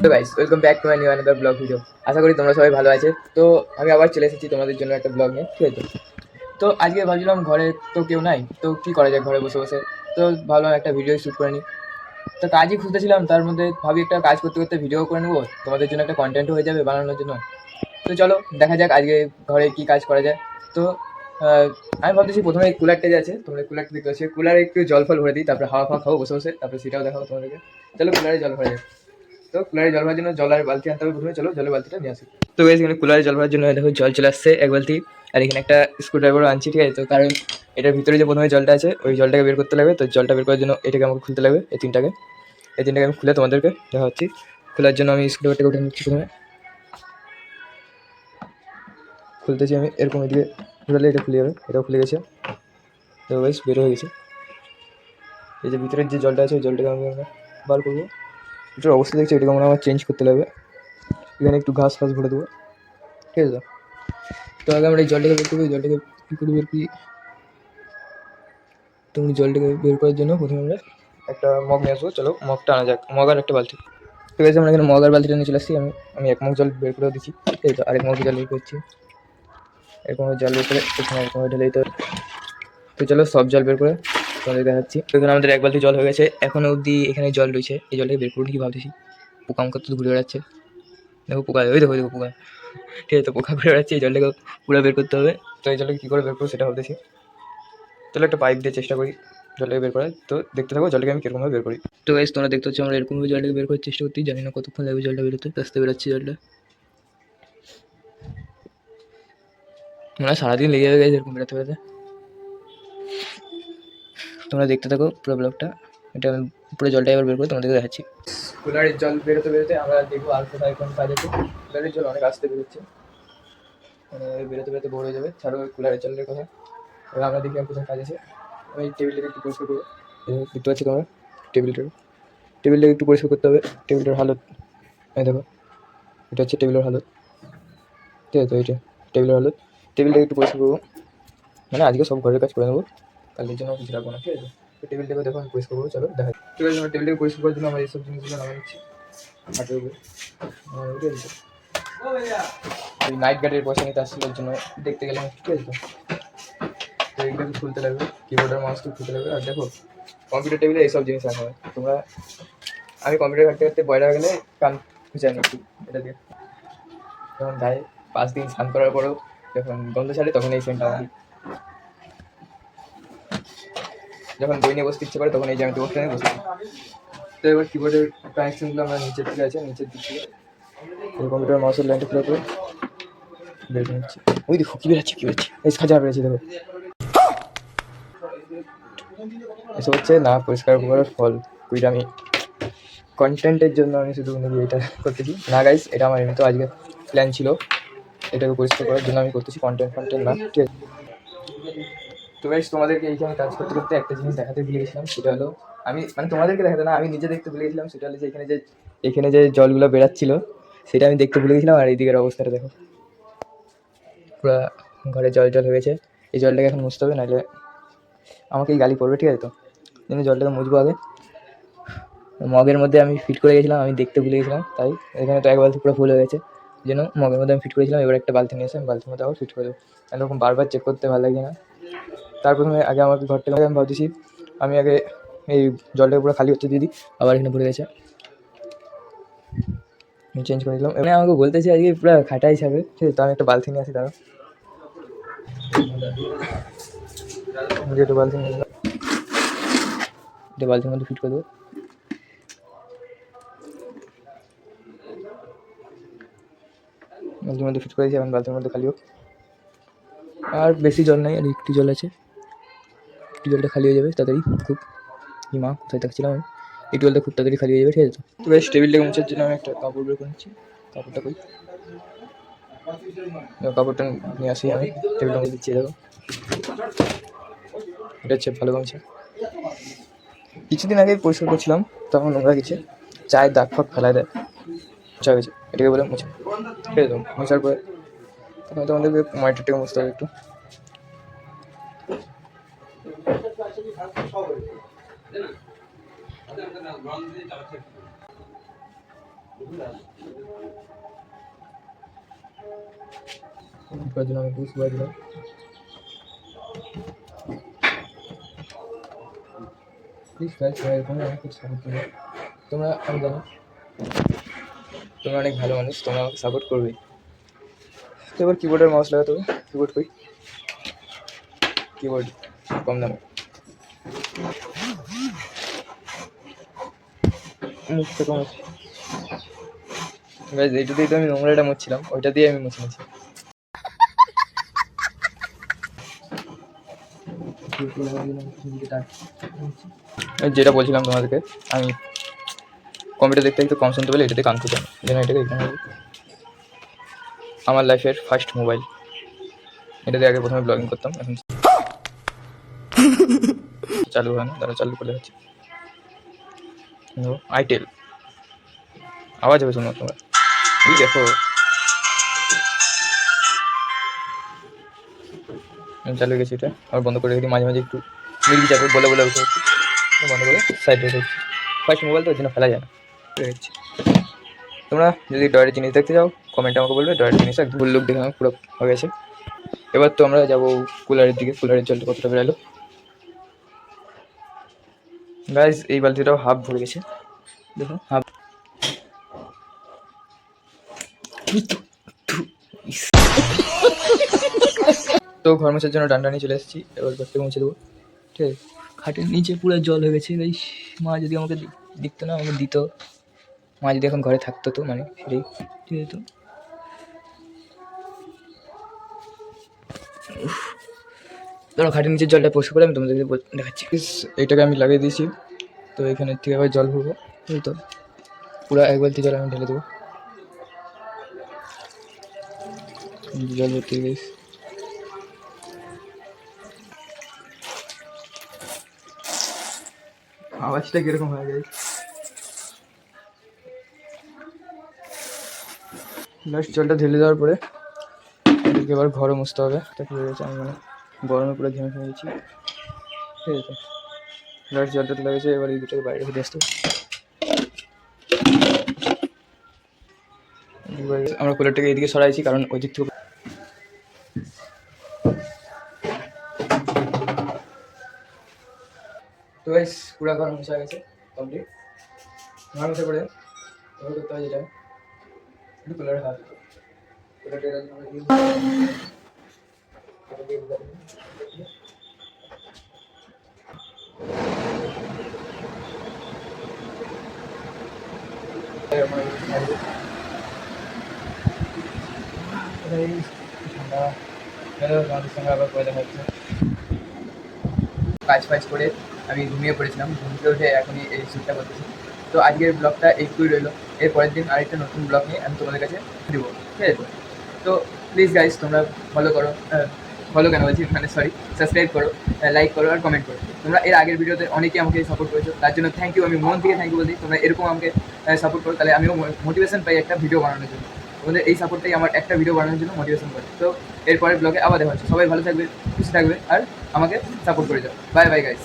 তো guys welcome back to my new another vlog video. আশা করি তোমরা সবাই ভালো আছে। তো আমি আবার চলে এসেছি তোমাদের জন্য একটা ব্লগ নিয়ে, ঠিক আছে? তো আজকে ভাবছিলাম ঘরে তো কেউ নাই, তো কী করা যায় ঘরে বসে বসে। তো ভাবলাম একটা ভিডিও শ্যুট করে নিই। তো কাজই খুঁজতেছিলাম, তার মধ্যে ভাবি একটা কাজ করতে করতে ভিডিও করে নেবো, তোমাদের জন্য একটা কন্টেন্ট হয়ে যাবে বানানোর জন্য। তো চলো দেখা যাক আজকে ঘরে কী কাজ করা যায়। তো আমি ভাবতেছি প্রথমে এই কুলারটা যে আছে, তোমরা কুলারটা দেখতে পাচ্ছি, কুলারে একটু জল ফল ভরে দিই, তারপরে হাওয়া ফাওয়া খাবো বসে বসে, তারপরে সেটাও দেখাবো তোমাদেরকে। চলো কুলারে জল ভরে যাই। তো কুলারে জল ভরার জন্য জলের বালতি আনতে হবে প্রথমে, চলো জলের বালতিটা নিয়ে আসি। তো গাইস এখানে কুলারে জল ভরার জন্য দেখো জল চলে আসছে এক বালতি, আর এখানে একটা স্ক্রুড্রাইভারও আনছি, ঠিক আছে? তো কারণ এটার ভিতরে যে প্রথমে জলটা আছে ওই জলটাকে বের করতে লাগবে, তো জলটা বের করার জন্য এটাকে আমাকে খুলতে লাগবে, এই তিনটাকে আমি খুলে তোমাদেরকে দেখা হচ্ছি। খোলার জন্য আমি স্ক্রুড্রাইভারটাকে উঠে নিচ্ছি প্রথমে, খুলতেছি আমি এরকম, এদিকে ঘুরালে এটা খুলে যাবে, এটাও খুলে গেছে। তো গাইস বের হয়ে গেছে, এই যে ভিতরের যে জলটা আছে ওই জলটাকে আমি বার করবো। এটার অবস্থা দেখছি, এটাকে মনে হয় আমার চেঞ্জ করতে লাগবে। এখানে একটু ঘাস ফাস ভরে দেবো, ঠিক আছে? তো আগে আমরা এই জলটাকে বের করবো, এই জলটাকে কী করে বের করি। তো জলটাকে বের করার জন্য প্রথমে আমরা একটা মগ নিয়ে আসবো, চলো মগটা আনা যাক, মগ আর একটা বালতি। ঠিক আছে, আমরা এখানে মগ আর বালতিটা নিয়ে চলে আসছি। আমি এক মগ জল বের করে দিচ্ছি, ঠিক আছে? তো আরেক মগ জল বের করছি, এরকম জল বের করে এখানে এরকম ঢেলে দিতে হবে। তো চলো সব জল বের করে তোমাদের দেখাচ্ছি। তো এখানে আমাদের এক বালতি জল হয়ে গেছে, এখনো অবধি এখানে জল রয়েছে। এই জলটাকে বের করুন কি ভাবতেছি, পোকামাকড় তো ঘুরে বেড়াচ্ছে, দেখো পোকা, ওই দেখো পোকা, ঠিক আছে? তো পোকা ঘুরে বেড়াচ্ছে, এই জলটাকে পুরো বের করতে হবে। তো এই জলটাকে কী করে বের করবো সেটা ভাবতেছি। চলো একটা পাইপ দিয়ে চেষ্টা করি জলটাকে বের করার। তো দেখতে থাকো জলটাকে আমি কীরকমভাবে বের করি। তো গাইস তোমরা দেখতে হচ্ছে আমরা এরকমভাবে জলটাকে বের করার চেষ্টা করতেই, জানি না কতক্ষণ লাগবে জলটা বেরোতে, আস্তে বেরোচ্ছে জলটা, মনে হয় সারাদিন লেগে যাবে গাইস এরকম বেরোতে বেরোতে। তোমরা দেখতে থাকো পুরো ব্লগটা, এটা আমি পুরো জলটা এবার বের করে তোমাদেরকে দেখাচ্ছি। কুলারের জল বেরোতে বেরোতে আমরা দেখবো আর কোথায় কোন কাজ আছে। কুলারের জল অনেক আসতে বেরোচ্ছে, মানে বেরোতে বেরোতে ভরে যাবে, ছাড়ো কুলারের জলের কথা। এবার আমরা দেখি আর কোথায় কাজ আছে। আমি টেবিলটাকে একটু পরিষ্কার করবো, দেখতে পাচ্ছি তোমরা টেবিলটাকে একটু পরিষ্কার করতে হবে। টেবিলটার হালত এই দেখো, এটা হচ্ছে টেবিলের হালত, ঠিক আছে? তো এইটা টেবিলের হালত, টেবিলটাকে একটু পরিষ্কার করবো, মানে আজকে সব ঘরের কাজ করে নেবো, কালকের জন্য কিছু রাখবো না, ঠিক আছে? তো টেবিলটাকে দেখো আমি পরিষ্কার করবো, চলো দেখা। ঠিক আছে, আমরা টেবিলটাকে পরিষ্কার করার জন্য আমরা এইসব জিনিসগুলো নামিয়ে নিচ্ছি হাটের উপরে, ঠিক আছে? ওই নাইট গার্ডের পয়সা নিতে আসছিল ওর জন্য দেখতে গেলাম, ঠিক আছে? তো এইগুলোকে খুলতে লাগবে, কিবোর্ডের মাউসকে খুলতে লাগবে। আর দেখো কম্পিউটার টেবিলে এইসব জিনিস রাখা হয়, তোমরা আমি কম্পিউটার ঘাটতে ঘাটতে বয়রা গেলে কান খুঁজে আনি একটু এটা দিয়ে, যখন গায়ে 5 দিন স্নান করার পরেও যখন গন্ধ ছাড়ে তখন এই সেন্টটা আমাকে, যখন বই নিয়ে বসতে ইচ্ছে করে তখন এই জ্যামিতি বক্সটা নিয়ে বসে। তো এবার কিবোর্ডের কানেকশনগুলো আমরা নিচের দিকে আছে, নিচের দিক থেকে কম্পিউটার মাউসের লাইনটা ফ্লো করে বের করে নিচ্ছি। ওই দেখো কী বেরোচ্ছে এই সাজা বেরোচ্ছে, দেখো এসব হচ্ছে না পরিষ্কার করার ফল। কুইরামি কন্টেন্টের জন্য আমি শুধু এটা করতেছি না গাইস, এটা আমার এমনি তো আজকে প্ল্যান ছিল, এটাকে পরিষ্কার করার জন্য আমি করতেছি, কন্টেন্ট না, ঠিক আছে? তো গাইস তোমাদেরকে এইখানে কাজ করতে করতে একটা জিনিস দেখাতে ভুলে গেছিলাম, সেটা হলো আমি মানে তোমাদেরকে দেখাতে না, আমি নিজে দেখতে ভুলে গেছিলাম। সেটা হলো যে এখানে যে জলগুলো বেরাচ্ছিল সেটা আমি দেখতে ভুলে গেছিলাম। আর এই দিকের অবস্থাটা দেখো, পুরো ঘরে জল হয়ে গেছে। এই জলটাকে এখন মুছতে হবে, নাহলে আমাকেই গালি পড়বে, ঠিক আছে? তো জন্য জলটাকে মুছবো আগে। মগের মধ্যে আমি ফিট করে গেছিলাম, আমি দেখতে ভুলে গেছিলাম, তাই এখানে তো এক বালতি পুরো ফুল হয়ে গেছে, যেন মগের মধ্যে আমি ফিট করেছিলাম। এবার একটা বালতি নিয়ে এসে আমি বালতির মধ্যে আবার ফিট করে দেবো, এরকম বারবার চেক করতে ভালো লাগে না। তার প্রথমে আগে আমাকে ঘরটাকে আমি ভাবতেছি আমি আগে এই জলটাকে পুরো খালি হচ্ছে দিদি, আবার এখানে ভরে গেছে, আমি চেঞ্জ করে দিলাম। এখানে আমাকে বলতেছি আজকে পুরো খাটাই যাবে, ঠিক আছে? তো আমি একটা বালতি নিয়ে আসি, তারা একটা বালতি নিয়ে এলাম, এটা বালতির মধ্যে ফিট করে দেবো। বালতির মধ্যে ফিট করেছি, এখন বালতির মধ্যে খালি হোক। আর বেশি জল নেই, আর একটু জল আছে, একটু জলটা খালি হয়ে যাবে তাড়াতাড়ি খুব। মা কোথায় থাকছিলাম আমি, একটু জলটা খুব তাড়াতাড়ি খালি হয়ে যাবে, ঠিক আছে? তো বেশ টেবিলটাকে মুছার জন্য আমি একটা কাপড় বের করে নিচ্ছি, কাপড়টা কই, কাপড়টা নিয়ে আসি, আমি টেবিলটা মুছে দিচ্ছি, দেখো এটা হচ্ছে ভালো গামছা। কিছুদিন আগে পরিষ্কার করছিলাম, তখন নোংরা গেছে, চায়ের দাগ ফাগ ফেলায় দেয়, মুছা গেছে, এটাকে বলে মুছা, ঠিক আছে? তো মোছার পরে তখন তোমাদেরকে মনিটরটাকে মুছতে হবে একটু। করার জন্য আমি বুঝতে পারছিলাম। প্লিজ গাইস, তোমরা এরকম অনেক কিছু সাপোর্ট করবে। তোমরা, আমি জানি তোমরা অনেক ভালো মানুষ, তোমরা আমাকে সাপোর্ট করবে। তো এবার কিবোর্ডের মাউস লাগাতে হবে। কিবোর্ড কই? কিবোর্ড কম দামে। মুছতে কম আছে গাইস, এইটাতেই তো আমি নোংরাটা মুছছিলাম, ওইটা দিয়ে আমি মুছে নিচ্ছি। যেটা বলছিলাম তোমাদেরকে, আমি কম্পিউটার দেখতে একটু কম শুনতে পেলে এটাতে কান খুঁজে যেন এটাকে এখানে আমার লাইফের ফার্স্ট মোবাইল। এটাতে আগে প্রথমে ব্লগিং করতাম, এখন চালু হয় না, তারা চালু করে যাচ্ছে। আইটেল আওয়াজ হবে শোনো তোমরা, এই দেখো চালু হয়ে গেছে। এটা আবার বন্ধ করে রেখে মাঝে মাঝে একটু মির্গি যাবে বলে বলে উঠে হচ্ছে, বন্ধ করে সাইড রেখে হচ্ছে। ফার্স্ট মোবাইল তো ওই জন্য ফেলা যায় না। তোমরা যদি ডয়ের জিনিস দেখতে যাও কমেন্টে আমাকে বলবে, ডয়ের জিনিস একদম ফুল লুক দেখে আমার পুরো হয়ে গেছে। এবার তো আমরা যাবো কুলারের দিকে। কুলারের জলটা কতটা বেরোলো গাইজ, এই বালতিটাও হাফ ভরে গেছে, দেখো হাফ। তো ঘর মোছার জন্য ডান্ডা নিয়ে চলে এসেছি, এবার ঘরটা মুছে দেবো। ঠিক আছে, খাটের নিচে পুরো জল হয়ে গেছে গাইস। মা যদি আমাকে দিত না, আমাকে দিত। মা যদি এখন ঘরে থাকতো তো, মানে সেটাই ঠিক আছে। তো ধরো খাটের নিচের জলটা পরিষ্কার করে আমি তোমাদেরকে দেখাচ্ছি। এইটাকে আমি লাগিয়ে দিয়েছি, তো এখানের থেকে আবার জল ভরবো। এই তো পুরো এক বালতি জল আমি ঢেলে দেবো। জল ভর্তি গাইস। আওয়াজটা কিরকম হয়ে যায়। লাস্ট জলটা ঢেলে দেওয়ার পরে এদেরকে এবার ঘরে মুছতে হবে। এটা হয়ে গেছে, আমি মানে গরমে পুরো ঘেমে ফেলে গেছি। ঠিক আছে, লাস্ট জলটা লেগেছে, এবার এই দুটোকে বাইরে ফেলে আসতে। আমরা কুলারটাকে এইদিকে সরাইছি কারণ ওই দিক থেকে তো গাইস পুরো ঘর মোছা গেছে কমপ্লিট। ঘর মোছা করে এবার করতে হয় যেটা, একটু কুলারে হাত কুলারটা সঙ্গে আবার করে দেখা হচ্ছে। কাজ ফাজ করে আমি ঘুমিয়ে পড়েছিলাম, ঘুমিয়ে উঠে এখনই এই শ্যুটটা করতেছি। তো আজকের ব্লগটা এইটুকুই রইলো। এর পরের দিন আরেকটা নতুন ব্লগ নিয়ে আমি তোমাদের কাছে দেবো, ঠিক আছে? তো প্লিজ গাইজ তোমরা ফলো করো, ফলো কেন বলছি, মানে সরি, সাবস্ক্রাইব করো, লাইক করো আর কমেন্ট করো। তোমরা এর আগের ভিডিওতে অনেকেই আমাকে সাপোর্ট করেছো, তার জন্য থ্যাংক ইউ। আমি মন থেকে থ্যাংক ইউ বলছি। তোমরা এরকম আমাকে সাপোর্ট করো, তাহলে আমিও মোটিভেশন পাই একটা ভিডিও বানানোর জন্য। তোমাদের এই সাপোর্টটাই আমার একটা ভিডিও বানানোর জন্য মোটিভেশন করে। তো এরপরের ব্লগে আবার দেখা হচ্ছে। সবাই ভালো থাকবে, খুশি থাকবে আর আমাকে সাপোর্ট করে যাও। Bye bye guys.